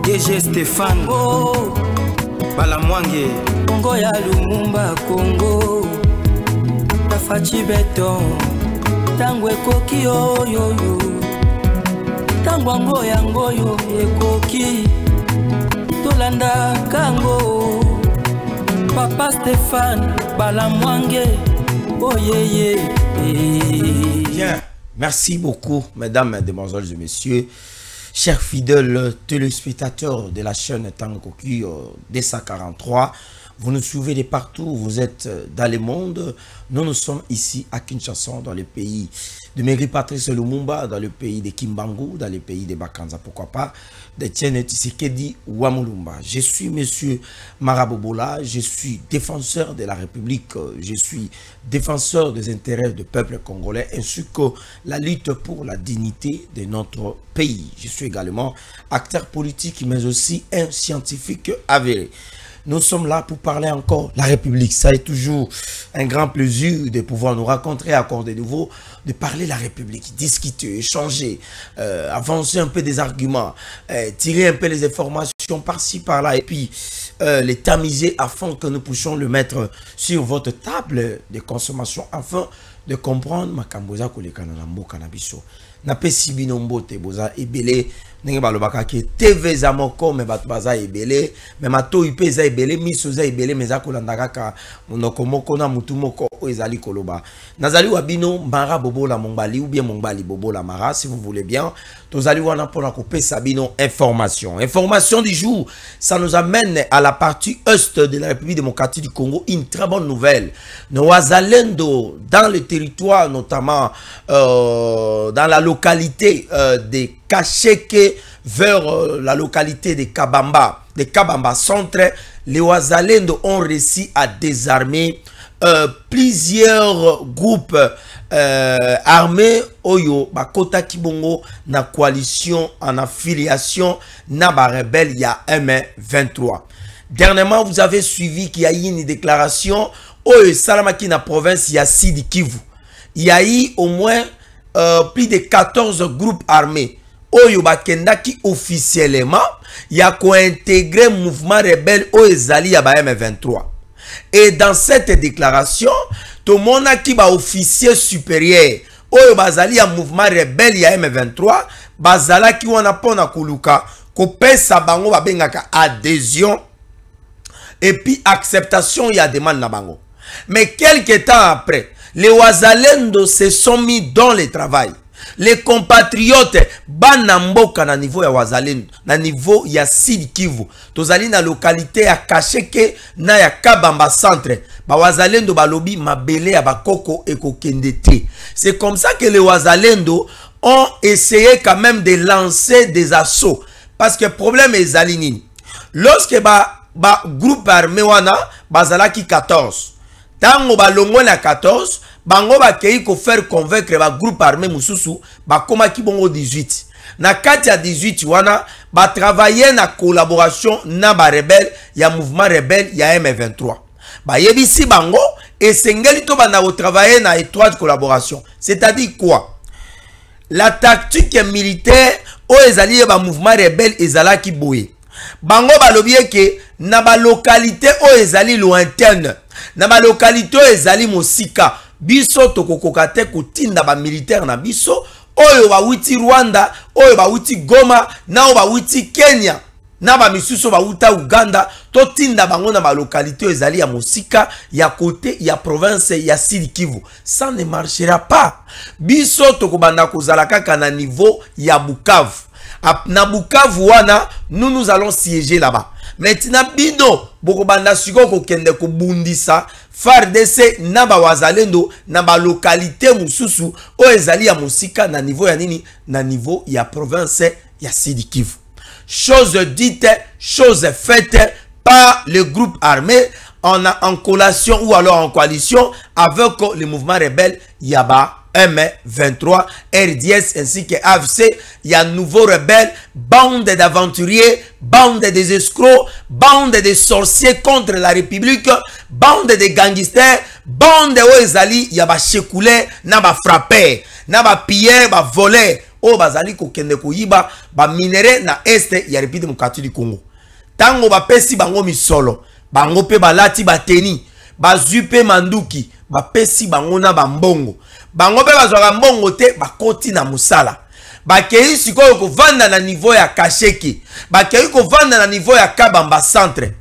DG Stéphane Balamwange Congo ya Lumumba Congo Tafachi Beton Tango ekoki yo Tango yango yo ekoki Tolanda kango Papa Stéphane Balamwange Oh yeah. Bien, merci beaucoup mesdames, mesdemoiselles et messieurs. Chers fidèles téléspectateurs de la chaîne Tango Koki D143, vous nous suivez de partout, vous êtes dans le monde. Nous sommes ici à Kinshasa, dans le pays de Mairie Patrice Lumumba, dans le pays de Kimbangu, dans le pays de Bakanza, pourquoi pas, de Tiene Tshisekedi Wamulumba. Je suis monsieur Marabobola, je suis défenseur de la République, je suis défenseur des intérêts du peuple congolais, ainsi que la lutte pour la dignité de notre pays. Je suis également acteur politique, mais aussi un scientifique avéré. Nous sommes là pour parler encore de la République. Ça est toujours un grand plaisir de pouvoir nous rencontrer, accorder de nouveau, de parler de la République, discuter, échanger, avancer un peu des arguments, tirer un peu les informations par-ci, par-là, et puis les tamiser afin que nous puissions le mettre sur votre table de consommation afin de comprendre ma kamboza kolekana na mboka na biso. Na pesi bino mbote boza ebele ndenge balobaka ke TV za moko me bato baza ebele me mato ipe za ebele miso za ebele meza kolanda kaka monoko moko na mutu moko ezali koloba. Nazali wa bino Mara Bobola Mongbali ou bien Mongbali Bobola Mara si vous voulez bien. Tozali wana pona kopesa bino information. Information du jour, ça nous amène à la partie est de la République démocratique du Congo, une très bonne nouvelle. Nos Wazalendo dans le territoire notamment dans la localité de Kacheke vers la localité de Kabamba centre, les Wazalendo ont réussi à désarmer plusieurs groupes armés Oyo Bakota Kibongo na coalition en affiliation na ba rebelle ya M23. Dernièrement, vous avez suivi qu'il y a eu une déclaration Oyo Salamaki na province ya Sidi Kivu. Il y a eu au moins plus de 14 groupes armés Oyo Bakendaki officiellement il y a co-intégré mouvement rebelle Oyo Zali ya ba M23. Et dans cette déclaration, tout le monde qui va officier supérieur, Oyo Bazali ya mouvement rebelle ya M23, Bazala qui wana pona kuluka, ko pesa bango babengaka adhésion et puis acceptation ya demande na bango. Mais quelques temps après, les Wazalendo se sont mis dans le travail. Les compatriotes banamboka na niveau ya Wazalendo, na niveau ya Sud Kivu, tozali na localité ya Kacheke na ya Kabamba centre, ba Wazalendo balobi mabele ya bakoko ekokendete. C'est comme ça que les Wazalendo ont essayé quand même de lancer des assauts parce que problème est zalinini. Lorsque ba groupe armé wana bazalaki 14, tango balongo na 14 bango bakei ko faire convaincre ba groupe armé mususu bakoma ki bongo 18 na kati ya 18 wana ba travailler na collaboration na ba rebelle ya mouvement rebelle ya M23 ba yebisi bango esengeli to bana travailler na étroite collaboration, c'est-à-dire quoi? La tactique militaire o ezali ba mouvement rebelle ezala ki boye bango balobie ke na ba localité o ezali lointaine na ba localité o ezali mosika biso tokokoka te kotinda ba militaire na biso oyo bawuti Rwanda, oyo bawuti Goma, na oyo bawuti Kenya, na ba misuso bawuta Uganda, totinda bango na ba localité ezali ya mosika ya côté ya province ya Sud Kivu. Ça ne marchera pas. Biso tokobanda kozala kaka na niveau ya Bukavu. Na Bukavu wana nous allons siéger là-bas. Maintenant bino bokobanda siko kokende ko bundisa FARDC na ba Wazalendo na ba localité mususu o ezali ya musika na niveau ya nini, na niveau ya province ya Sud Kivu. Chose dite, chose faite par le groupe armé en collation ou alors en coalition avec le mouvement rebelle Yaba M23, RDS ainsi que AFC. Il y a nouveau rebelle, bande d'aventuriers, bande des escrocs, bande de sorciers contre la République, bande de gangsters, bande de Oezali, il y a ba chekoulé, na ba frappé, na ba pillé, ba volé. o bazali ko kende ko yiba ba minere na este ya République démocratique du Congo. Tango ba pesi bango misolo, bango pe balati ba teni, ba zupe manduki, ba pesi bango na bambongo. Bango pe bazwaka mbongo te bakoti na musala. Bakei sikoyo ko vanda na niveau ya Kasheke, bakei ko vanda na niveau ya Kabamba centre.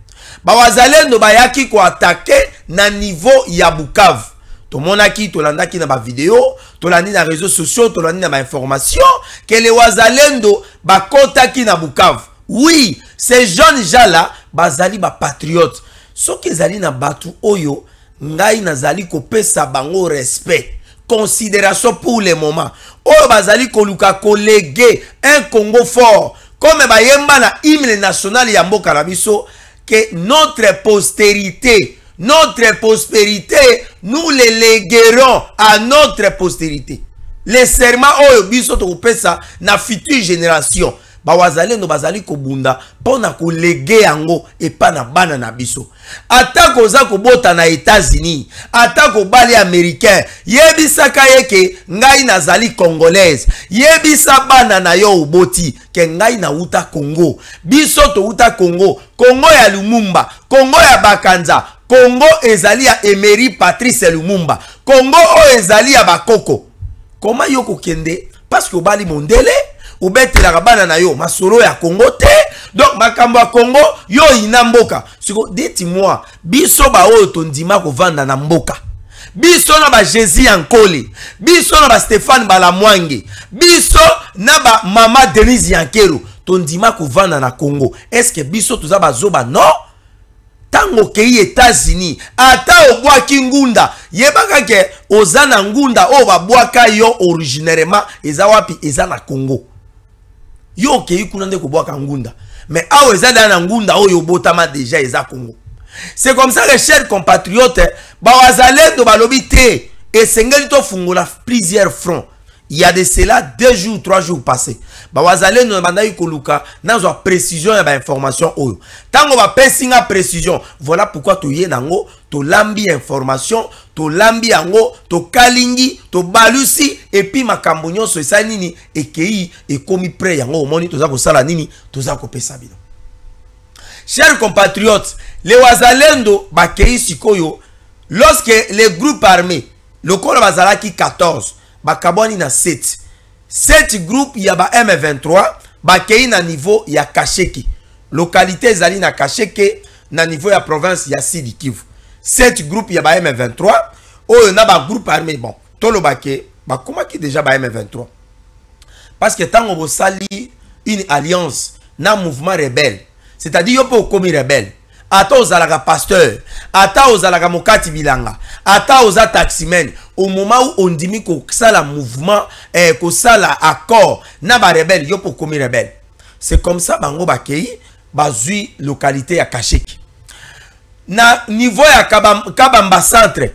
Bawazalendo bayaki ko attaquer na niveau ya Bukavu. Tomonaki tolandaki na ba vidéo, tolandi na réseaux sociaux, tolandi na ba information que les wazalendo bakotaki na Bukavu. Oui, ces jeunes gens là bazali ba patriotes. Soki ezali na batu oyo ngai nazali ko pesa bango respect, considération pour le moment. Oyo bazali ko luka ko léguer un Congo fort comme bayemba na hymne national ya mboka na biso que notre postérité, notre prospérité, nous les léguerons à notre postérité. Les serments oyo biso to pesa na future génération. Bawazalendo bazali ko bunda pona ko léguer yango et pas na bana na biso. Atako za ko bota na États-Unis, atako bali américain, yebisaka yeke ngai nazali congolaise, yebisa bana na yo uboti ke ngai na uta Congo. Biso to uta Congo, Congo ya Lumumba, Congo ya Bakanza, Congo ezali ya Emery Patrice Lumumba, Congo o ezali ya Bakoko. Comment yoko kende? Parce que bali mondele ou bete la rabana na yo masolo ya Congo te. Donc makambo ya Congo yo inamboka. Siko dites-moi, biso ba oyo tondima ko vanda na mboka. Biso na ba Jésus Yankole, biso na ba Stéphane Balamwange, biso na ba Mama Denise Yankero tondima ko vanda na Congo. Est-ce que biso tuza bazoba non? Tango kei États-Unis, ata obwaki ngunda, yebaka ke ozana ngunda o babwaka yo originairement eza wapi eza na Congo. Yo kei kuna nde kobwaka ngunda. Mais awo eza na ngunda o yobotama déjà eza Congo. C'est comme ça que chers compatriotes, bawazalendo balobi te esengeli to fungola plusieurs fronts. Il y a de cela 2 jours, 3 jours passés. Bawazalendo bandai koluka nazo précision ya ba information oyo. Tango ba pesinga précision, voilà pourquoi to ye nango to lambi information, to lambi yango, to kalingi, to balusi et puis makambo nyonso esa nini ekei ekomi prêt yango omoni toza ko sala nini toza ko pesa bino. Chers compatriotes, les wazalendo bakei sikoyo lorsque les groupes armés le corps bazalaki 14 bakaboni na 7 groupes ya ba M23 bakei na niveau ya Kasheke, localité zali na Kasheke na niveau ya province ya Sud Kivu. 7 groupes ya ba M23 oyo na ba groupe armé bon tolo bake bakoma ki déjà ba M23 parce que tango bo sali une alliance na mouvement rebelle, c'est-à-dire yo po komi rebelle. Ata ozalaka pasteur, ata ozalaka mokati bilanga, ata oza taximen, au moment où on dit ko sala mouvement ko sala accord na ba rebelle yo pour komi rebelle. C'est comme ça bango bakei bazui localité ya Kasheke. Na niveau ya Kabamba centre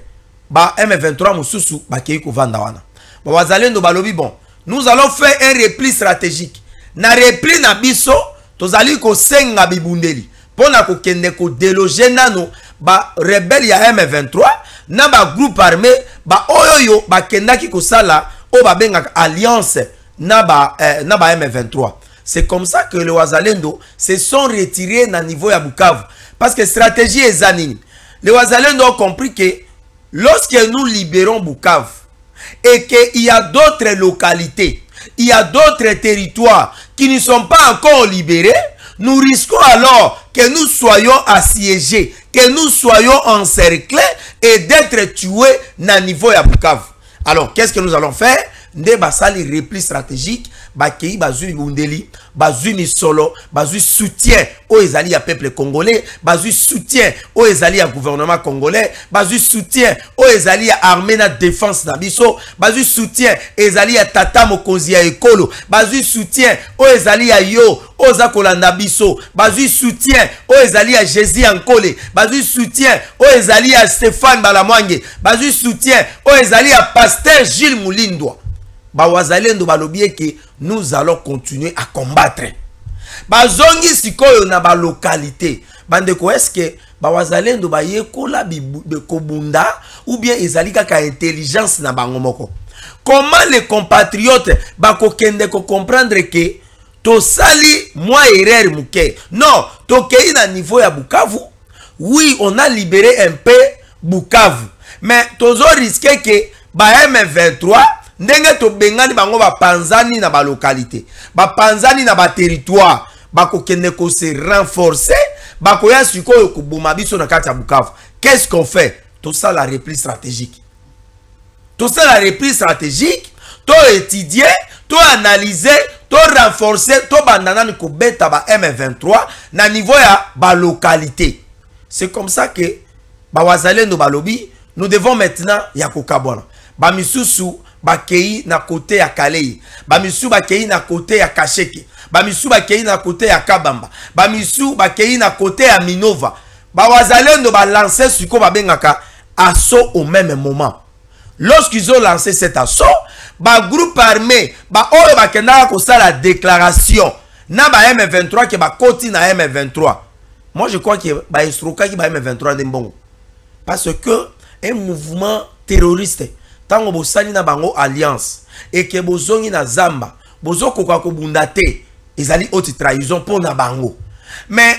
ba M23 mususu bakei ko vanda wana. Ba wazalendo balobi bon, nous allons faire un repli stratégique. Na repli na biso tozali ko senga bibundeli. Pona ko kende ko déloger nano ba rebelle ya M23 na ba groupe armé ba oyoyo ba kendaki ko sala o ba benga alliance na ba M23. C'est comme ça que les wazalendo se sont retirés na niveau ya Bukavu parce que stratégie est zanini. Les wazalendo ont compris que lorsque nous libérons Bukavu et qu'il y a d'autres localités, il y a d'autres territoires qui ne sont pas encore libérés, nous risquons alors que nous soyons assiégés, que nous soyons encerclés et d'être tués na niveau ya Bukavu. Alors, qu'est-ce que nous allons faire? Nde basali repli stratégique, bakei bazui bundeli, bazui misolo, bazui soutien au ezali ya peuple congolais, bazui soutien au ezali ya gouvernement congolais, bazui soutien au ezali ya armée na défense na biso, bazui soutien ezali ya tata mokonzi ya ekolo, bazui soutien au ezali ya yo oza kolanda biso, bazui soutien au ezali ya Jésus Yankole, bazui soutien au ezali ya Stéphane Balamwange, bazui soutien au ezali ya pasteur Gilles Moulindwa. Bawazalendo balobie que nous allons continuer à combattre. Bazongi sikoyo na ba localité. Bandeko est-ce que bawazalendo ba yekola kobunda ou bien ezali kaka intelligence na bango moko. comment les compatriotes bakokende ko comprendre que to sali moi erreur muke? Non, to kei na niveau ya Bukavu. Oui, on a libéré un peu Bukavu, mais tozo risqué que ba M23 ndenge to bengani bango ba panzani na ba localité, ba panzani na ba territoire, bakokende ko se renforcer, bakoya sikoyo ko boma biso na kati ya Bukavu. Qu'est-ce qu'on fait? Tout ça la repli stratégique. Tout ça la repli stratégique, to étudier, to analyser, to renforcer, to bandana ni ko beta ba M23 na niveau ya ba localité. C'est comme ça que ba wazalendo balobi, nous devons maintenant ya kokabona. Ba misusu ba kei na côté ya Kalei, ba misu ba kei na côté ya Kasheke, ba misu ba kei na côté ya Kabamba, ba misu ba kei na côté ya Minova. Ba wazalendo ba lancer suko ba bengaka assaut au même moment. Lorsqu'ils ont lancé cet assaut, ba groupe armé, ba oyo ba kenda ko sa la déclaration na ba M23 ke ba koti na M23. Moi je crois que ba estroka ki ba M23 ndembongo. Parce que un mouvement terroriste tango bosali na bango alliance et que bozongi na zamba, bozoko kwa ko bundate, ezali haute trahison pour na bango. Mais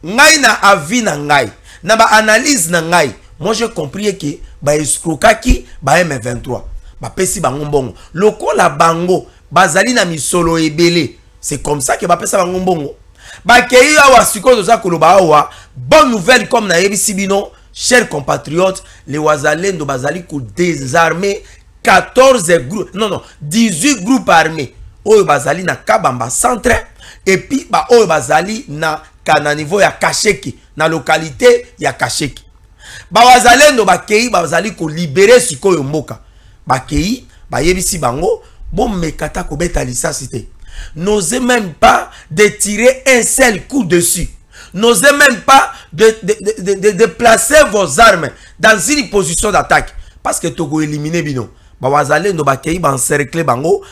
ngai na avis na ngai, na ba analyse na ngai, moi j'ai compris que ba eskrokaki ba M23 ba pesi bango mbongo loko la bango bazali na misolo ebele. C'est comme ça que ba pesa bango mbongo ba kei awa siko za koloba awa. Bonne nouvelle comme na yebisi bino chers compatriotes, les wazalendo bazali ko désarmer 18 groupes armés oyo bazali na Kabamba centre et puis ba oyo bazali na kana niveau ya Kasheki na localité ya Kasheki. Ba wazalendo bakei bazali ko libérer sikoyo mboka. Bakei ba yebisi bango bon mekata ko beta lisasi te. N'osez même pas de tirer un seul coup dessus. N'osez même pas de placer vos armes dans une position d'attaque parce que togo éliminer bino. Ba wazalendo bakei ba encercler bango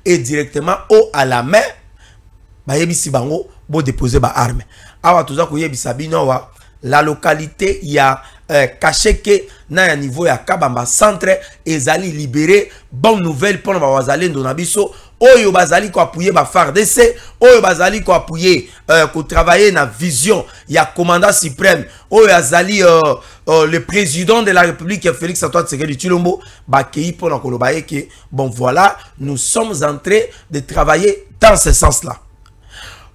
et directement au à la main ba yebisi bango bo déposer ba arme. Awa toza ko yebisa bino wa la localité ya Kasheke na ya niveau ya Kabamba centre ezali libéré. Bonne nouvelle pour ba wazalendo na biso oyo bazali ko appuyer ba FARDC, oyo bazali ko appuyer ko travailler na vision ya commandant suprême oyo azali le président de la République Félix Antoine Tshisekedi Tshilombo ba kei pour na kolobaye que bon voilà, nous sommes en train de travailler dans ce sens-là.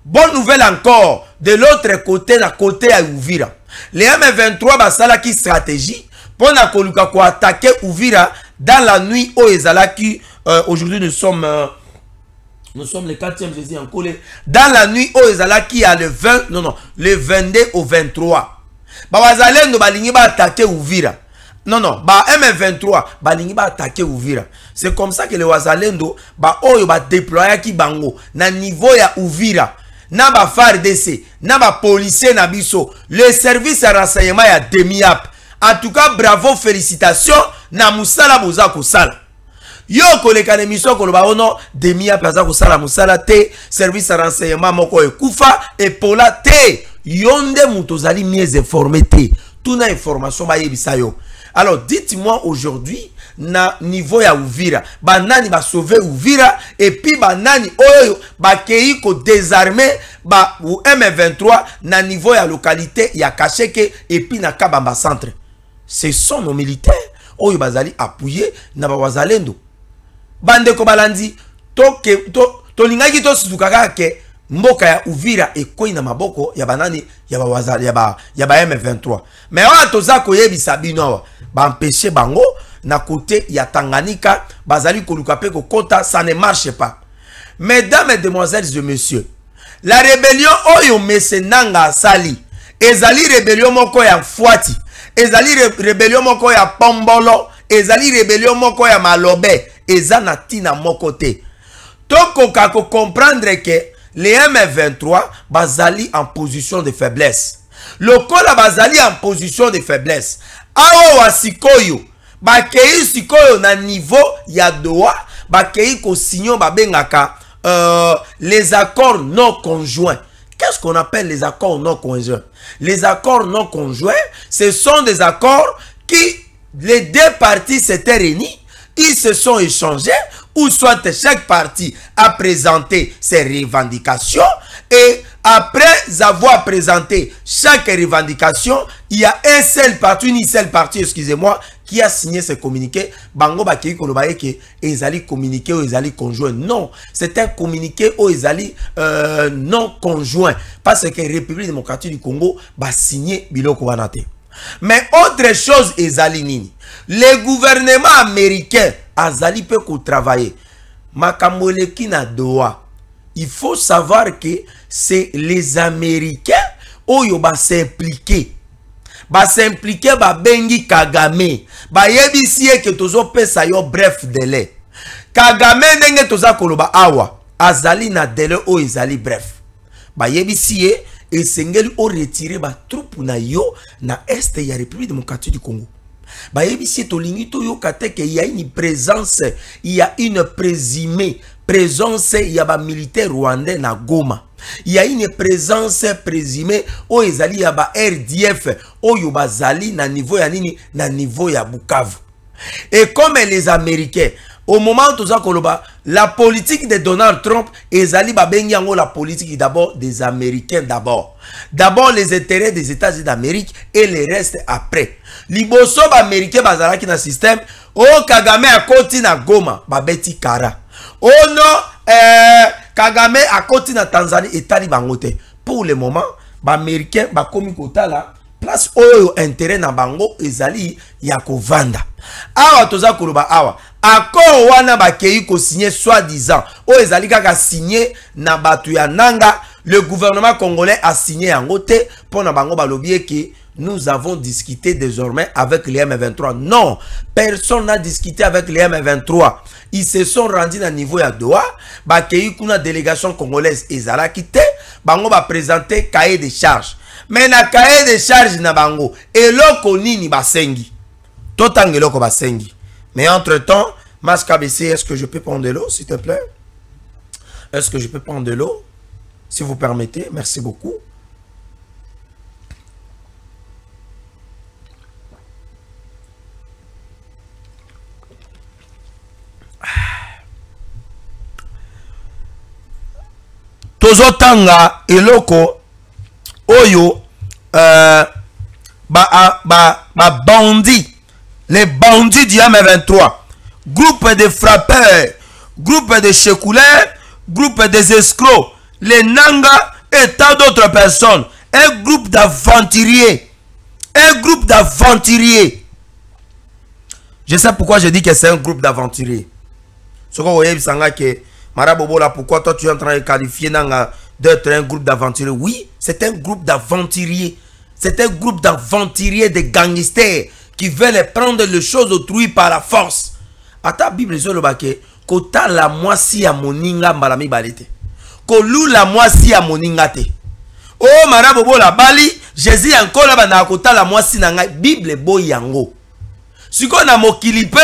Bonne nouvelle encore, de l'autre côté, na côté à Uvira. Les M23 basala qui stratégie pour na koluka ko attaquer Uvira dans la nuit au ezalaki. Aujourd'hui nous sommes le 4e jeudi en colère. Dans la nuit au ezalaki à le 22 au 23. Ba wazalendo balingi ba attaquer Uvira. Ba M23 balingi ba attaquer Uvira. C'est comme ça que les wazalendo ba oyo ba déployer ki bango na niveau ya Uvira. Na ba FARDC, na ba policier na biso, le service à renseignement ya demi-ap. En tout cas, bravo, félicitations, na musala boza ko sala. Yo koleka na mission koloba ono demi-ap aza ko sala musala te, service à renseignement moko ekufa et pola te. Yonde mutozali mieux informé te. Tout na information ba yebisa yo. Alors dites-moi aujourd'hui na niveau ya Uvira, banani ba sauver Uvira et puis banani oyo ba kei ko désarmer ba ou M23 na niveau ya localité ya Kasheke et puis na Kabamba centre. Ce sont nos militaires oyo bazali appuyer na ba wazalendo. Bande ko balandi to lingaki to sukaka ke mboka ya Uvira ekoi na maboko ya banani ya ba wazali ya ba M23. Mais wa toza ko yebisa bino ba empêcher bango na côté ya Tanganyika bazali koluka pe ko kota, ça ne marche pas. Mesdames, mesdemoiselles et messieurs, la rébellion oyo mesenanga sali ezali rébellion moko ya Fwati, ezali rébellion moko ya Pombolo, ezali rébellion moko ya Malobe, ezana tina moko te. Tokoka ko comprendre que les M23 bazali en position de faiblesse. Lokola bazali en position de faiblesse. Awa wasikoyo bakei sikoyo na niveau ya Doha, bakei ko signon babengaka les accords non conjoints. Qu'est-ce qu'on appelle les accords non conjoints? Les accords non conjoints, ce sont des accords qui les deux parties s'étaient réunies Ils se sont échangés, ou soit chaque parti a présenté ses revendications, et après avoir présenté chaque revendication, il y a un seul parti, une seule partie, excusez-moi, qui a signé ce communiqué. Bango bakei kolobaye ke ezali communiqué ou ezali conjoint. Non, c'est un communiqué ou ezali non conjoint, parce que la République démocratique du Congo va signer biloko wanate. Mais autre chose ezali nini? Le gouvernement américain azali peut travailler. Makamoleki na doa. Il faut savoir que c'est les Américains qui va s'impliquer. Va s'impliquer, va bengi Kagame. Va yebisie que tozo pesa yo bref délai. Kagame nenge toza koloba awa. Azali na délai o ezali bref. Va yebisie et sengeli o retirer ba troupe na yo na est ya République démocratique du Congo. Ba yebisie to lingi to yo kate que il y a une présence, il y a une présumée présence, il y a ba militaire rwandais na Goma. Il y a une présence présumée au ezali ya ba RDF au yobazali na niveau ya nini na niveau ya Bukavu. Et comme les Américains au moment où tout ça koloba, la politique de Donald Trump ezali ba bengi yango la politique d'abord des Américains d'abord. D'abord les intérêts des États-Unis d'Amérique et le reste après. Liboso ba américain bazalaki na système o Kagame a koti na Goma ba beti kara. Oh non, Kagame a koti na Tanzanie et tali bangote. Pour le moment, ba américain ba komi kota la place oyo intérêt na bango ezali ya kovanda. Awa toza koloba awa. Accord wana ba kei ko signer soi-disant. O ezali kaka signé na batu ya nanga. Le gouvernement congolais a signé en côté pour na bango balobie que nous avons discuté désormais avec les M23. Non, personne n'a discuté avec les M23. Ils se sont rendus à niveau ya Doha. Bakei kuna délégation congolaise ezala quitté. Bango ba présenter cahier de charges. Mais na cahier de charges na bango eloko nini basengi. Totang eloko basengi. Mais entre-temps, Masque BC, est-ce que je peux prendre de l'eau, s'il te plaît? Est-ce que je peux prendre de l'eau? Si vous permettez, merci beaucoup. Tozotanga eloko oyo bandits, les bandits du M23, groupe de frappeurs, groupe de checouleurs, groupe des escrocs, les Nanga et tant d'autres personnes, un groupe d'aventuriers, je sais pourquoi je dis que c'est un groupe d'aventuriers. Ce que vous voyez, que Marabobola, pourquoi toi tu es en train de qualifier d'être un groupe d'aventuriers? Oui, c'est un groupe d'aventuriers. C'est un groupe d'aventuriers, de gangsters qui veulent prendre les choses autrui par la force. À ta Bible, sur le baquet, kota la moisi à moninga mbalami balete. Kolou la moisi à moninga te. Oh Marabobola, Bali, Jésus encore là na kota la moisi na Bible boyango. Si qu'on a mokilipe,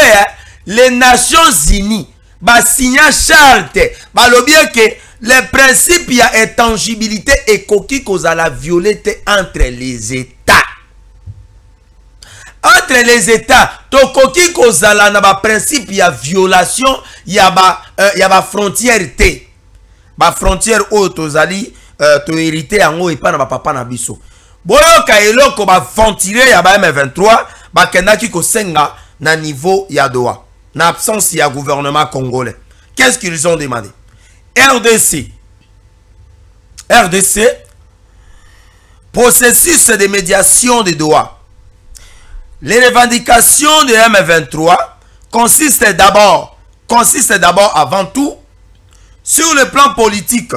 les Nations Unies ba signa charte ba lobie que le principe y a intangibilité et koki kozala violette entre les États. Entre les États, to koki kozala na ba principe y a violation y a ba frontière té. Ba frontière o tozali to hérité yango et pas na ba papa na biso. Boyo ka eloko ba ventiler ya ba M23 ba kendaki ko senga na niveau ya Doha. En absence, il y a gouvernement congolais. Qu'est-ce qu'ils ont demandé? RDC, processus de médiation de Doha. Les revendications de M23 consistent d'abord avant tout sur le plan politique.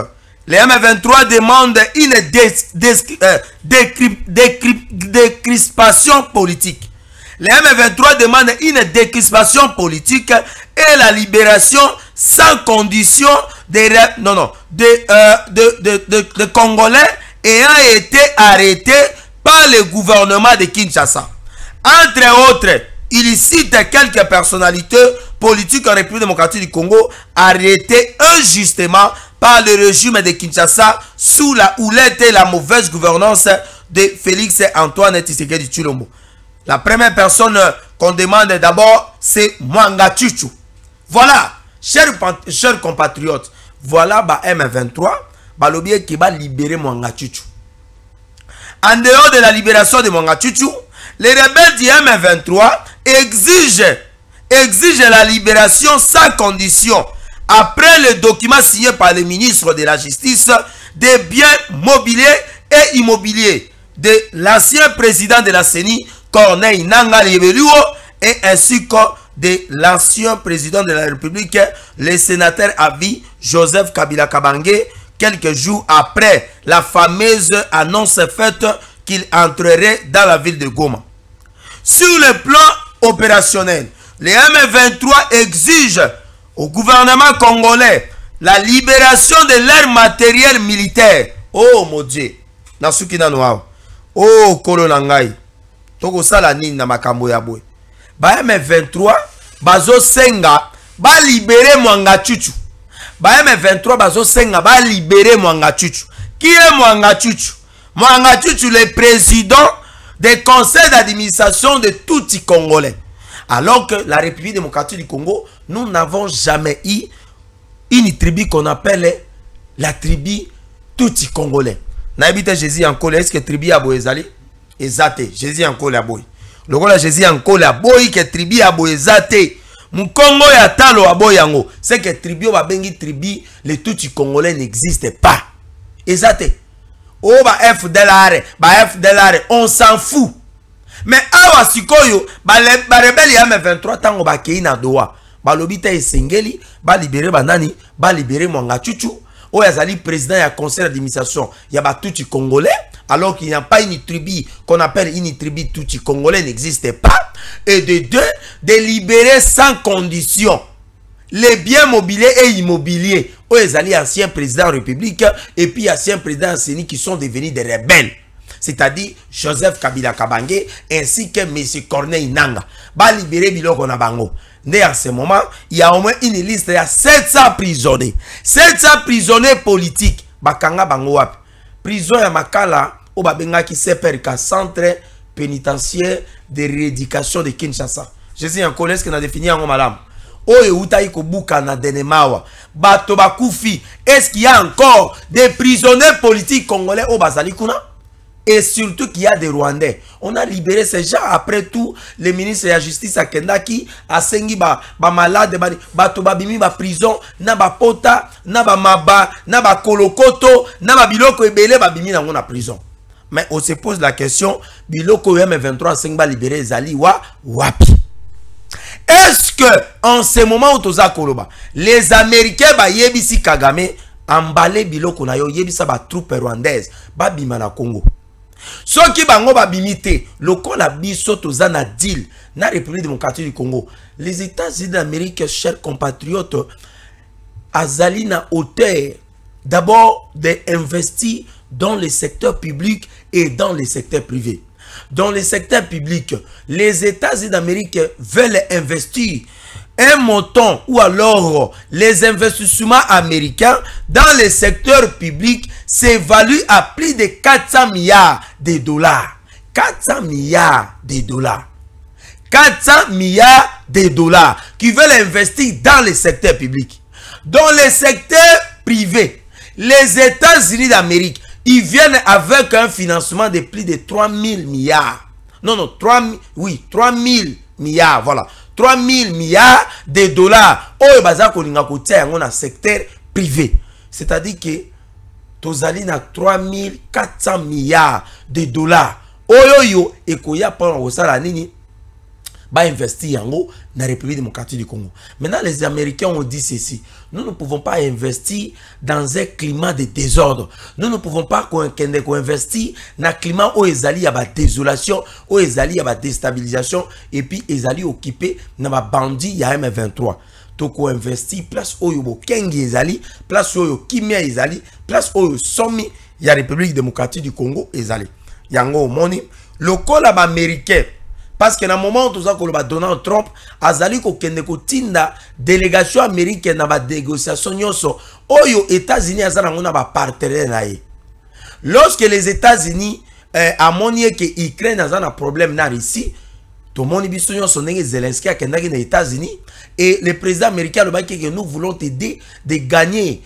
Les M23 demandent une décrispation politique. Les M23 demandent une décrispation politique et la libération sans condition de Congolais ayant été arrêtés par le gouvernement de Kinshasa. Entre autres, il cite quelques personnalités politiques en République démocratique du Congo arrêtées injustement par le régime de Kinshasa sous la houlette et la mauvaise gouvernance de Félix Antoine Tshisekedi Tshilombo. La première personne qu'on demande d'abord, c'est Mwanga Chuchu. Voilà, chers compatriotes, voilà M23, balobi qui va libérer Mwanga Chuchu. En dehors de la libération de Mwanga Chuchu, les rebelles du M23 exigent la libération sans condition après le document signé par le ministre de la Justice des biens mobiliers et immobiliers de l'ancien président de la CENI, Corneille Nangaa Liebeluo, et ainsi que de l'ancien président de la République, le sénateur à vie Joseph Kabila Kabange, quelques jours après la fameuse annonce faite qu'il entrerait dans la ville de Goma. Sur le plan opérationnel, les M23 exigent au gouvernement congolais la libération de leur matériel militaire. Oh mon Dieu, Nasukina Noao. Oh Kolonangai. Toko sala nini na makambo ya boy. Ba M23 bazo senga ba libérer Mwanga Chuchu. Ba M23 bazo senga ba libérer Mwanga Chuchu. Qui est Mwanga Chuchu? Mwanga Chuchu, le président des conseils d'administration de tout les Congolais. Alors que la République démocratique du Congo, nous n'avons jamais eu une tribu qu'on appelle la tribu tout les Congolais. Naibite Jésus en Cole, est-ce que tribu a boezali? Ezate, Jésus en Cole a boy. Le Congo Jésus en Cole a boy que tribu a boezate. Mukongo ya talo a boyango. C'est que tribu va bengi tribu, les tout les Congolais n'existent pas. Ezate. Oh ba FDLR, on s'en fout. Mais awa sikoyo ba rebelle ya M23 tango ba keina doa. Ba lobita esengeli ba libérer banani, ba libérer Mwanga Chuchu. O yazali président ya conseil d'administration ya ba tout congolais, alors qu'il n'y a pas une tribu qu'on appelle une tribu tout congolais n'existe pas. Et de deux, de libérer sans condition les biens mobiliers et immobiliers. O yazali ancien président de la République et puis ancien président de CENI qui sont devenus des rebelles. C'est-à-dire Joseph Kabila Kabange ainsi que M. Corneille Nangaa. Ba libérer biloko na bango. Dès à ce moment, il y a au moins une liste, il y a 700 prisonniers. 700 prisonniers politiques. Bakanga bango wapi. Prison ya Makala, o babenga ki seperka centre pénitentiaire de rééducation de Kinshasa. Je sais encore est-ce qu'on a défini en madame. Oye utayi ko buka na denemawa. Bato bakufi. Est-ce qu'il y a encore des prisonniers politiques congolais au bazali kuna? Et surtout qu'il y a des Rwandais. On a libéré ces gens. Après tout, le ministre de la Justice à Kendaki a sengi ba malade, ba tobabimi ba prison, na ba pota, na ba maba, na ba kolokoto, na ba biloko ebele ba bimi na ngona prison. Mais on se pose la question, biloko M23 sengi ba libéré zali wa wapi? Est-ce que en ce moment où toza koloba, les Américains ba yebisi Kagame emballé biloko na yo yebisa ba troupe rwandaise ba bima na Congo? Ceux qui bango ba bimité, le col a biso tozana deal na République démocratique du Congo. Les États-Unis d'Amérique, chers compatriotes, azali na hauteur d'abord d'investir dans le secteur public et dans le secteur privé. Dans le secteur public, les États-Unis d'Amérique veulent investir un montant ou alors les investissements américains dans le secteur public s'évaluent à plus de 400 milliards de dollars. 400 milliards de dollars. 400 milliards de dollars qui veulent investir dans le secteur public. Dans le secteur privé, les États-Unis d'Amérique, ils viennent avec un financement de plus de 3 000 milliards. Non, 3 000 milliards, voilà. 3 000 milliards de dollars. Oyo baza kolinga kotia yango na secteur privé. C'est-à-dire que tozali na 3 400 milliards de dollars. Oyo yo ekoya pour osala nini ba investir yango na République démocratique du Congo. Maintenant les Américains ont dit ceci: nous ne pouvons pas investir dans un climat de désordre. Nous ne pouvons pas investir dans un climat où ezali ya ba désolation, où ezali ya ba déstabilisation et puis ezali occupé na ba bandit ya M23. Toko investir place oyo bokengi ezali, place oyo kimia ezali, place oyo somi ya République démocratique du Congo ezali. Yango moni lokola ba américain. Parce que dans le moment où tout ça, Donald Trump azali ko kende ko tinda délégation américaine na ba négociation nyonso oyo États-Unis azana ngona ba partenaire na ye. Lorsque les États-Unis amonié que Ukraine azana problème na Russie, Tout le monde biso son Zelensky a kendaki les États-Unis et le président américain le dit que nous voulons t'aider de gagner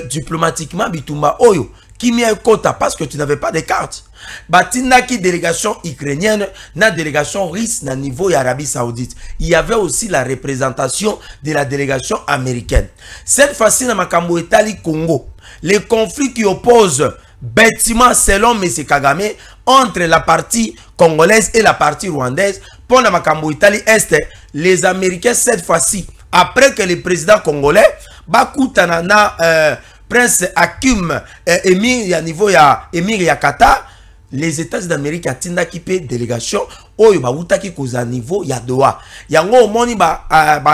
diplomatiquement Bitumba Oyo qui met un quota parce que tu n'avais pas de carte. Batina qui délégation ukrainienne, na délégation russe na niveau Arabie Saoudite. Il y avait aussi la représentation de la délégation américaine. Cette fois-ci dans Makambo Etali Congo, les conflits qui opposent bêtement selon M. Kagame entre la partie congolaise et la partie rwandaise pour la Makambo Italie Est, les Américains cette fois-ci, après que le président congolais Bakutana na Prince Hakim Emir à niveau ya Emir ya Qatar, les États d'Amérique a tinda kipe délégation oyo ba wutaki koza niveau ya Doha. Yango moni ba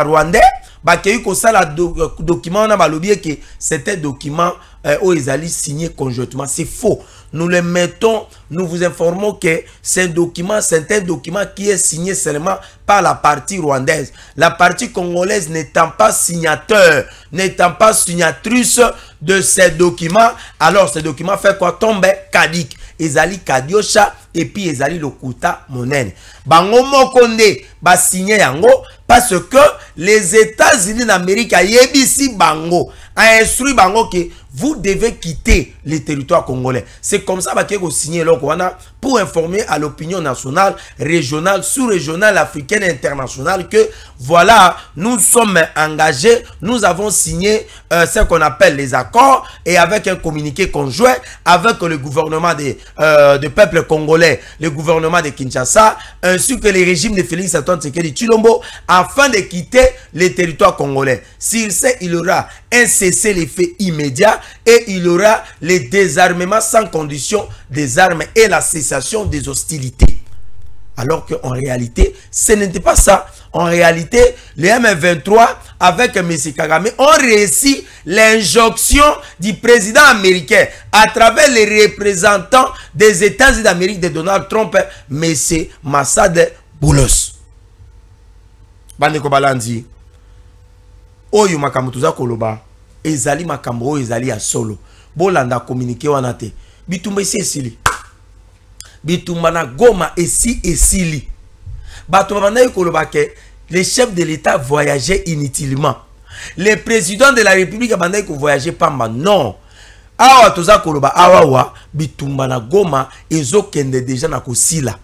Rwandais ba keyi ko sala document na ba lobie que c'était document oyo ezali signé conjointement. C'est faux. Nous le mettons, nous vous informons que c'est un document qui est signé seulement par la partie rwandaise. La partie congolaise n'étant pas signateur, n'étant pas signatrice de ces documents, alors ce document fait quoi? Tombe Kadik. Ezali Kadiosha et puis Ezali Lokuta Monene. Bango Mokonde ba signé yango parce que les États-Unis d'Amérique a yebisi bango a instruit bango que vous devez quitter les territoires congolais. C'est comme ça que vous signez pour informer à l'opinion nationale, régionale, sous-régionale, africaine et internationale que voilà, nous sommes engagés, nous avons signé ce qu'on appelle les accords et avec un communiqué conjoint avec le gouvernement du peuple congolais, le gouvernement de Kinshasa, ainsi que les régimes de Félix Antoine Tshisekedi Tshilombo afin de quitter les territoires congolais. S'il sait, il y aura un cessez-le-feu immédiat et il y aura le désarmement sans condition des armes et la cessation des hostilités. Alors qu'en réalité, ce n'était pas ça. En réalité, les M23 avec M. Kagame ont réussi l'injonction du président américain à travers les représentants des États-Unis d'Amérique de Donald Trump, M. Massad Boulos. Bandeko Balandi, oyo makambo tuza koloba, ezali makambo oyo ezali ya solo. Bolanda communiqué wana te. Bitumba esi esili. Bitumba na Goma esi esili. Bato banda koloba ke les chefs de l'État voyageaient inutilement. Le président de la République a bandé que voyager pamba. Non. Awa toza koloba awa bitumba na Goma ezo kende déjà na kosila.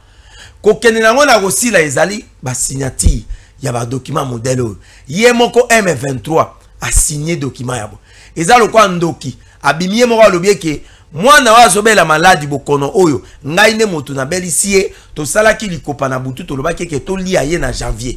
Ko kende nango na kosila ezali ba signature ya ba document modèle. Yemoko M23 a signé document yabo. Ezalo kwa ndoki abimie moko alobie ke mwana wa zobela maladi bokono oyo ngai ne moto na belisie to sala ki likopa na butu to lobaki ke to lia ye na janvier.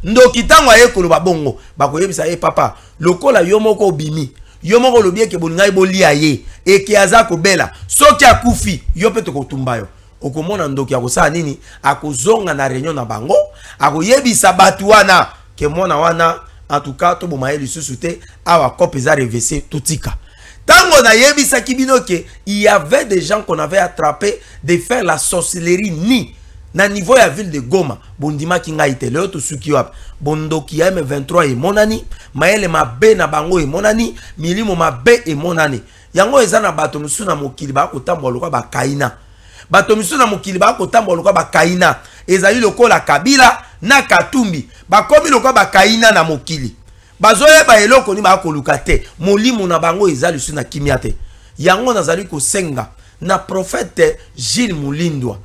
Ndoki tango aye koloba bongo bakoyebisa ye papa lokola yo moko obimi yo moko lobie ke bolingai bolia ye e ke aza kobela soki akufi yo pe to kotumba yo okomona ndoki akosala nini akozonga na réunion na bango akoyebisa batu wana ke mwana wana en tout cas to bomaye lisusu te awa kopeza revese tutika. Tango na yebisa kibino ke il y avait des gens qu'on avait attrapé de faire la sorcellerie ni na niveau ya ville de Goma bondima kinga itele to suki wap bondoki ya M23 e monani maele mabe na bango e monani milimo mabe e monani yango eza na bato musu na mokili ba kotambola kwa ba kaina bato musu na mokili ba kotambola kwa ba kaina ezali lokola Kabila na Katumbi bakomi lokola ba kaina na mokili bazoye ba eloko ni ba koluka te molimo na bango ezali su na kimia te yango nazali ko senga na prophète Gilles Mulindwa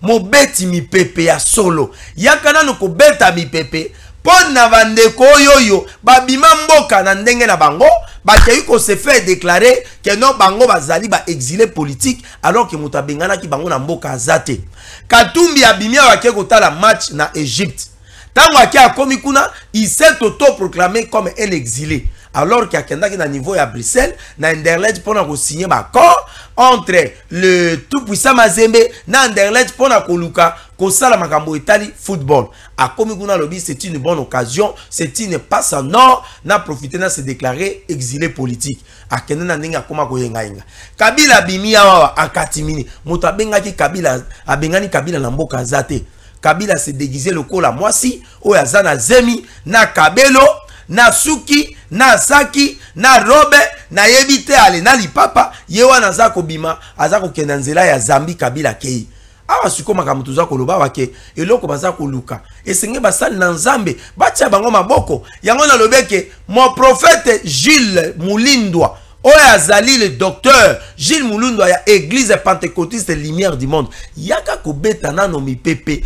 mobeti mi pepe ya solo yakana no ko beta mi pepe pona bandeko yoyo babima mboka na ndenge na bango bakei ko se fait déclarer que non bango bazali ba exilé politique alors que mutabengana ki bango na mboka azate Katumbi abimia wake kotala match na Égypte tango akia akomi kuna il s'est autoproclamé comme un exilé alors qu'il y a un niveau à Bruxelles, na Anderlecht pour nous signer un accord entre le tout puissant Mazembe na Anderlecht pour nous koluka kosala makambo Italie football. A comme kuna lobby c'est une bonne occasion, c'est une passe en or na profiter na se déclarer exilé politique. A kenena ndinga koma koyenga yenga. Kabila bimia wa akatimini. Muta benga ki Kabila abengani Kabila na mboka zate. Kabila se déguisé le kola mwasi oya zana zemi na kabelo na suki na saki na robe na yebite ale na lipapa yewa na zako bima azako kenda nzela ya Zambi Kabila kei awa siko makambo toza koloba wake eloko baza koluka esenge basali na nzambe batia bango maboko yango na lobeke mon prophète Gilles Moulindwa oyo azali le docteur Gilles Moulindwa ya église pentecôtiste lumière du monde yaka kobeta nano mipepe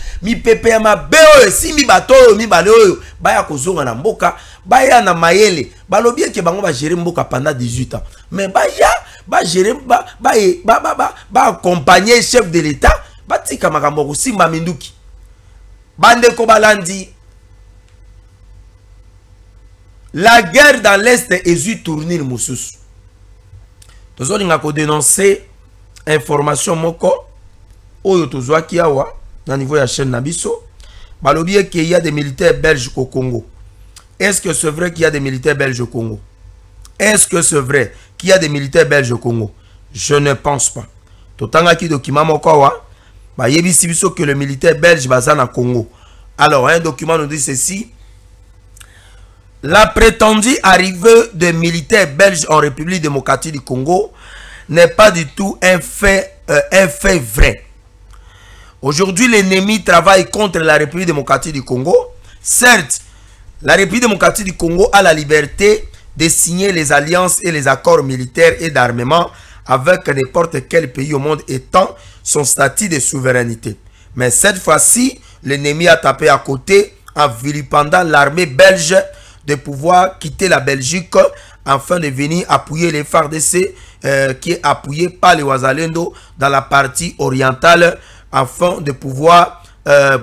ya mabe oyo esimbi bato oyo mibale oyo baya kozonga na mboka baya na mayele balobi eke bango bagere mboka pendant 18 ans mais baya bagere ba accompagner chef de l'état batika makambo kosimba minduki bandeko balandi la guerre dans l'est ezui tournir mosusu tozolinga ko dénoncer information moko oyo tozwaki awa na niveau ya chaîne na biso balobi eke il y a des militaires belges au Congo. Est-ce que c'est vrai qu'il y a des militaires belges au Congo? Est-ce que c'est vrai qu'il y a des militaires belges au Congo? Je ne pense pas. Totanga ki document moko wa ba yebisi biso que le militaire belge baza na Congo. Alors un document nous dit ceci: la prétendue arrivée de militaires belges en République démocratique du Congo n'est pas du tout un fait vrai. Aujourd'hui, l'ennemi travaille contre la République démocratique du Congo. Certes, la République démocratique du Congo a la liberté de signer les alliances et les accords militaires et d'armement avec n'importe quel pays au monde étant son statut de souveraineté. Mais cette fois-ci, l'ennemi a tapé à côté en vilipendant l'armée belge de pouvoir quitter la Belgique afin de venir appuyer les FARDC qui est appuyé par les Wazalendo dans la partie orientale afin de pouvoir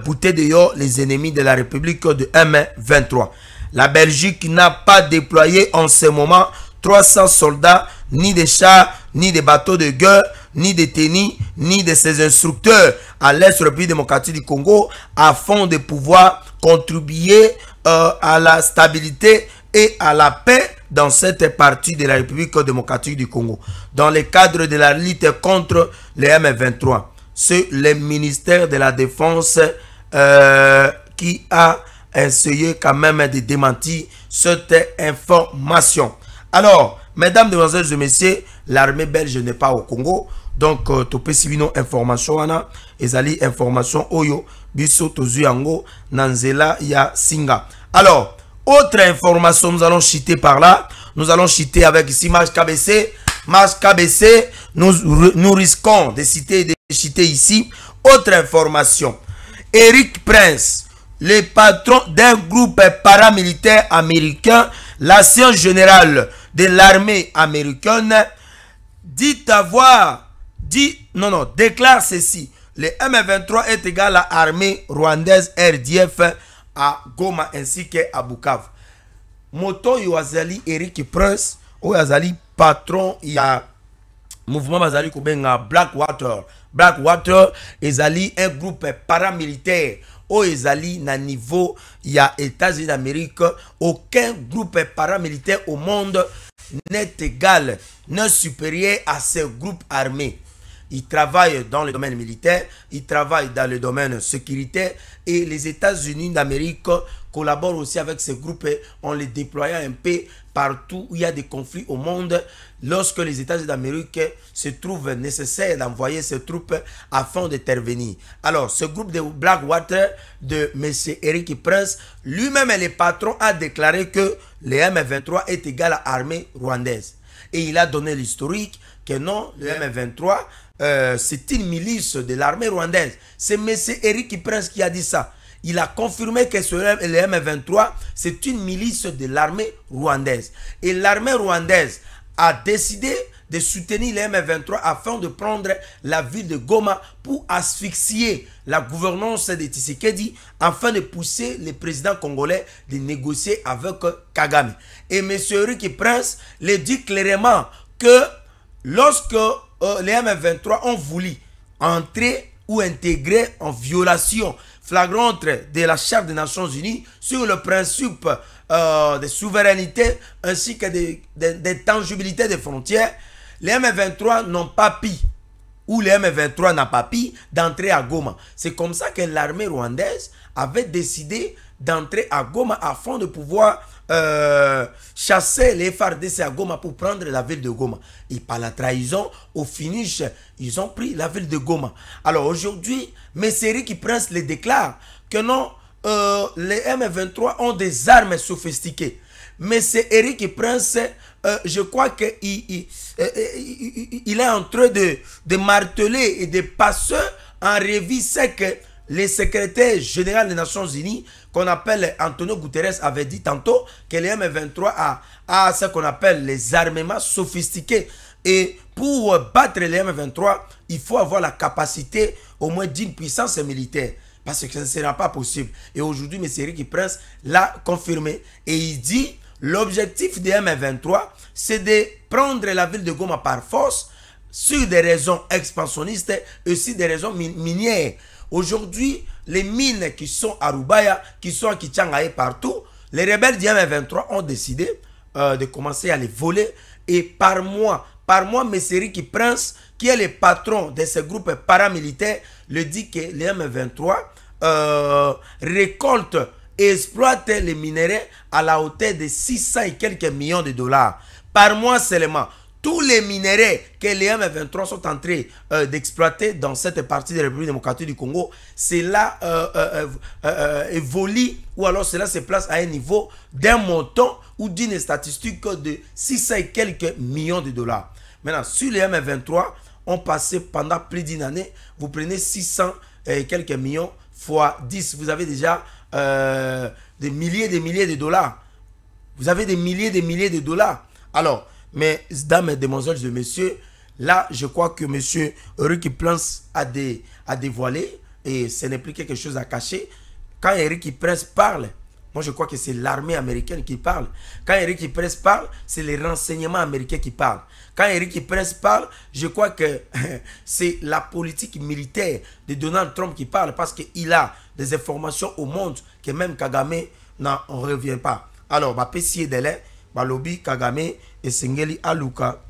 bouter dehors les ennemis de la République de M23. La Belgique n'a pas déployé en ce moment 300 soldats, ni des chars, ni des bateaux de guerre, ni des tennis, ni de ses instructeurs à l'Est République démocratique du Congo afin de pouvoir contribuer à la stabilité et à la paix dans cette partie de la République démocratique du Congo. Dans le cadre de la lutte contre les M23, c'est le ministère de la Défense qui a essayé quand même de démentir cette information. Alors, mesdames, demoiselles et messieurs, l'armée belge n'est pas au Congo. Donc, tu peux suivre nos informations. Ezali information oyo biso tozuyango nanzela ya singa. Alors, autre information, nous allons chiter par là. Nous allons chiter avec ici Marche KBC. Marche KBC, nous risquons de citer ici. Autre information. Eric Prince, le patron d'un groupe paramilitaire américain, l'ancien général de l'armée américaine, déclare ceci: le M23 est égal à l'armée rwandaise RDF à Goma ainsi qu'à Bukavu. Moto Yoazali Eric Prince, Oyazali patron ya mouvement bazali kobenga Blackwater. Blackwater ezali un groupe paramilitaire o ezali na niveau ya États-Unis d'Amérique. Aucun groupe paramilitaire au monde n'est égal, n'est supérieur à ce groupe armé. Ils travaillent dans le domaine militaire, ils travaillent dans le domaine sécuritaire et les États-Unis d'Amérique collaborent aussi avec ces groupes en les déployant un peu partout où il y a des conflits au monde. Lorsque les États-Unis d'Amérique se trouvent nécessaire d'envoyer ces troupes afin d'intervenir. Alors, ce groupe de Blackwater de M. Eric Prince, lui-même le patron, a déclaré que le M23 est égal à l'armée rwandaise. Et il a donné l'historique que non, le M23, c'est une milice de l'armée rwandaise. C'est M. Eric Prince qui a dit ça. Il a confirmé que le M23, c'est une milice de l'armée rwandaise. Et l'armée rwandaise a décidé de soutenir le M23 afin de prendre la ville de Goma pour asphyxier la gouvernance de Tshisekedi afin de pousser le président congolais de négocier avec Kagame. Et M. Eric Prince le dit clairement que lorsque les M23 ont voulu entrer ou intégrer en violation flagrante de la Charte des Nations Unies sur le principe de souveraineté ainsi que de tangibilité des frontières, les M23 n'ont pas pu, ou les M23 n'a pas pu d'entrer à Goma. C'est comme ça que l'armée rwandaise avait décidé d'entrer à Goma afin de pouvoir chasser les FARDC à Goma pour prendre la ville de Goma. Et par la trahison, au finish, ils ont pris la ville de Goma. Alors aujourd'hui, Messeric Prince les déclare que non, les M23 ont des armes sophistiquées. Mais c'est Eric Prince, je crois qu'il est en train de marteler et de passer en revue ce que le secrétaire général des Nations Unies, qu'on appelle Antonio Guterres, avait dit tantôt que les M23 a ce qu'on appelle les armements sophistiqués. Et pour battre les M23, il faut avoir la capacité au moins d'une puissance militaire. Parce que ce ne sera pas possible. Et aujourd'hui, M. Eric Prince l'a confirmé. Et il dit, l'objectif des M23, c'est de prendre la ville de Goma par force, sur des raisons expansionnistes et aussi des raisons minières. Aujourd'hui, les mines qui sont à Rubaya, qui sont à Kichanga et partout, les rebelles du M23 ont décidé de commencer à les voler. Et par mois, M. Eric Prince, qui est le patron de ce groupe paramilitaire, le dit que les M23 récoltent et exploitent les minéraux à la hauteur de 600 et quelques millions de dollars. Par mois seulement, tous les minéraux que les M23 sont en train d'exploiter dans cette partie de la République démocratique du Congo, cela évolue ou alors cela se place à un niveau d'un montant ou d'une statistique de 600 et quelques millions de dollars. Maintenant, sur les M23, on passait pendant plus d'une année, vous prenez 600 et quelques millions fois 10, vous avez déjà des milliers de dollars. Vous avez des milliers de dollars. Alors, mais dames, demoiselles et messieurs, là, je crois que M. Eric Prince a dévoilé, et ce n'est plus quelque chose à cacher. Quand Eric Prince parle, moi je crois que c'est l'armée américaine qui parle. Quand Eric Prince parle, c'est les renseignements américains qui parlent. Quand Eric Prince parle, je crois que c'est la politique militaire de Donald Trump qui parle, parce qu'il a des informations au monde que même Kagame n'en revient pas. Alors, Bapessi Dele, Balobi Kagame et Sengeli Aluka,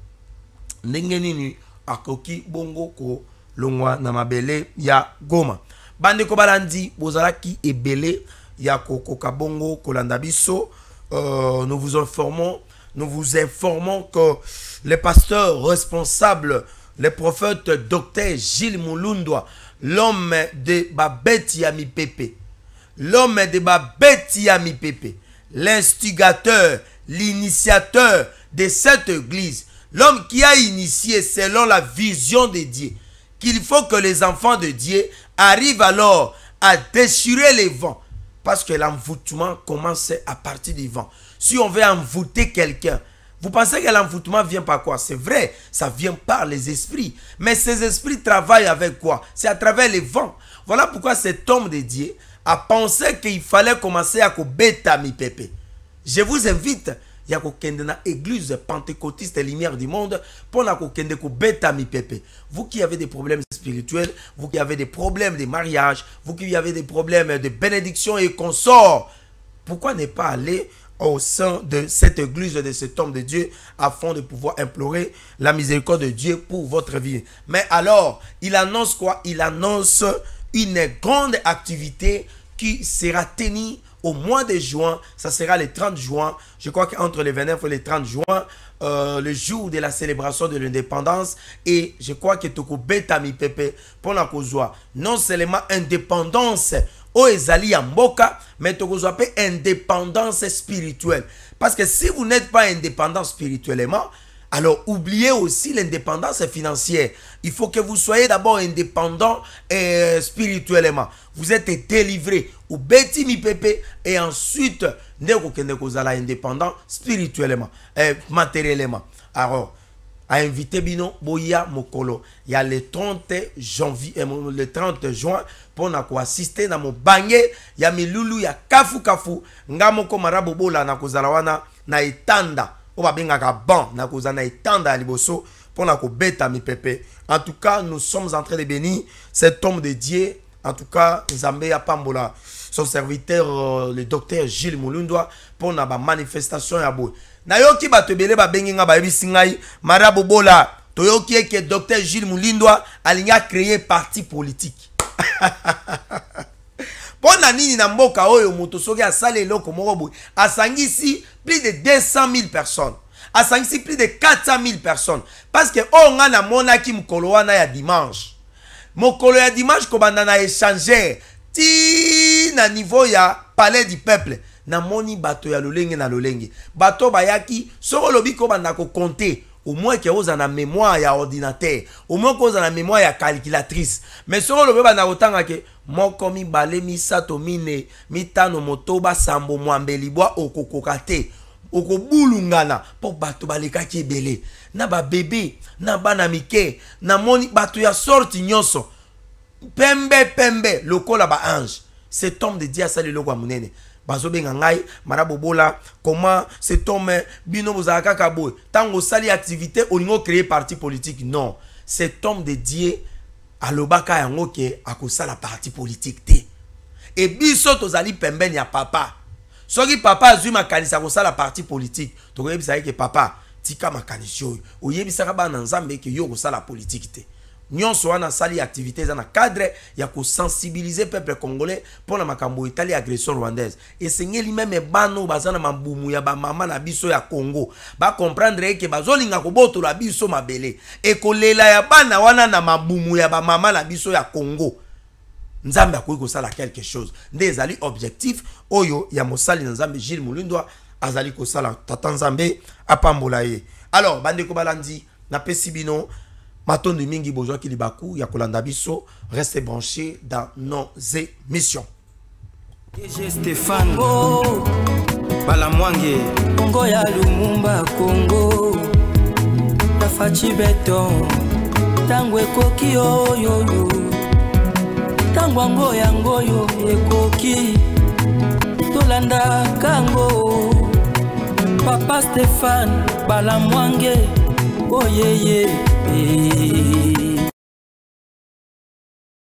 Nengenini Akoki Bongo Ko Longwa Namabele Ya Goma. Bande Kobalandi, Bozalaki et Belé Ya Koko Kabongo Kolandabiso. Nous vous informons que le pasteur responsable, le prophète docteur Gilles Mulundwa, l'homme de Babeti Yami Pepe, l'instigateur, l'initiateur de cette église, l'homme qui a initié selon la vision de Dieu, qu'il faut que les enfants de Dieu arrivent alors à déchirer les vents, parce que l'envoûtement commence à partir du vent. Si on veut envoûter quelqu'un, vous pensez que l'envoûtement vient par quoi? C'est vrai, ça vient par les esprits. Mais ces esprits travaillent avec quoi? C'est à travers les vents. Voilà pourquoi cet homme de Dieu a pensé qu'il fallait commencer à bêta mi pepe. Je vous invite, il y a une église pentecôtiste lumière du monde pour la bêta mi pepe. Vous qui avez des problèmes spirituels, vous qui avez des problèmes de mariage, vous qui avez des problèmes de bénédiction et consorts, pourquoi ne pas aller au sein de cette église, de cet homme de Dieu, afin de pouvoir implorer la miséricorde de Dieu pour votre vie? Mais alors, il annonce quoi? Il annonce une grande activité qui sera tenue au mois de juin. Ça sera le 30 juin. Je crois qu'entre le 29 et le 30 juin, le jour de la célébration de l'indépendance. Et je crois que Toko Beta mi pepe pour la cause non seulement indépendance au ezali ya mboka, mais Toko appelle indépendance spirituelle. Parce que si vous n'êtes pas indépendant spirituellement, alors oubliez aussi l'indépendance financière. Il faut que vous soyez d'abord indépendant spirituellement. Vous êtes délivré ou beti mi pepe, et ensuite vous allez indépendant spirituellement, matériellement. Alors, à inviter Bino Boya Mokolo, il y a le 30 janvier, le 30 juin, pour assister à mon bagné, il y a mes loulou, il y a kafu kafu, ngamoko marabobola na kozalawana na etanda. On va bien bon na kozana etanda liboso pour na ko beta mi pepe. En tout cas, nous sommes en train de bénir cet homme de Dieu. En tout cas, Nzambe ya pambola son serviteur, le docteur Gilles Mulundwa, pour na ba manifestation ya boy. Na yoki ba tebele ba bengi nga ba yebisi ngai marabobola toyoki que docteur Gilles Mulundwa alinya créer parti politique. Pona nini na mboka oyo moto soki asali eloko moko boye asangisi plus de 200 000 personnes. Asangisi plus de 400 000 personnes. Parce que on a monaki mokolo wana ya dimanche. Mokolo ya dimanche ko banda na échanger ti na niveau ya palais du peuple. Na moni bato ya lolenge na lolenge. Bato bayaki soko lobi ko banda ko compter. Au moins que vous en a mémoire ya ordinateur. Au moins que vous en a mémoire ya calculatrice. Mais soko lobi banda kotanga ke moko mi bale mi sato mine mitano motoba sambo mwambeli bwa okokokate. Okobulungana po bato balekaki ebele na ba bébé na bana mike na moni bato ya sorti nyonso pembe lokola ba ange. Cet homme de Dieu asali loko munene bazo benga ngai marabobola comment cet homme bino bozaka kaboy tango sali activité olingo créer parti politique. Non, cet homme de Dieu alobaka yango ke akosala parti politique te et biso tozali pembeni ya papa. Soki papa azui makanisa kosala parti politique, tokoyebisa ke papa tika makanisi oyo oyebisaka bana nzambe ke yo kosala politique te. Nyonso wana sali activité za na cadre ya ko sensibiliser peuple congolais pour la makambo itali agression rwandaise. Et sengeli même bano bazana mambumu ya ba mama na biso ya Congo ba comprendre ke bazolinga ko boto la biso mabele e kolela ya bana wana na mambumu ya ba mama na biso ya Congo. Nzambe akoki kosala quelque chose. Nde ezali objectif oyo ya mosali na Nzambe Gilles Mulindwa azali kosala tata Nzambe apambola ye. Alors bandeko balandi na pesi bino matondo mingi bozo ki libaku ya kolanda biso, restez branchés dans nos émissions. J'ai Stéphane Balamwange Congo ya Lumumba Congo Tafachi Beton Tangwe koki yo Tangwango yangoyo ekoki Tolanda kango Papa Stéphane Balamwange oh yeah yeah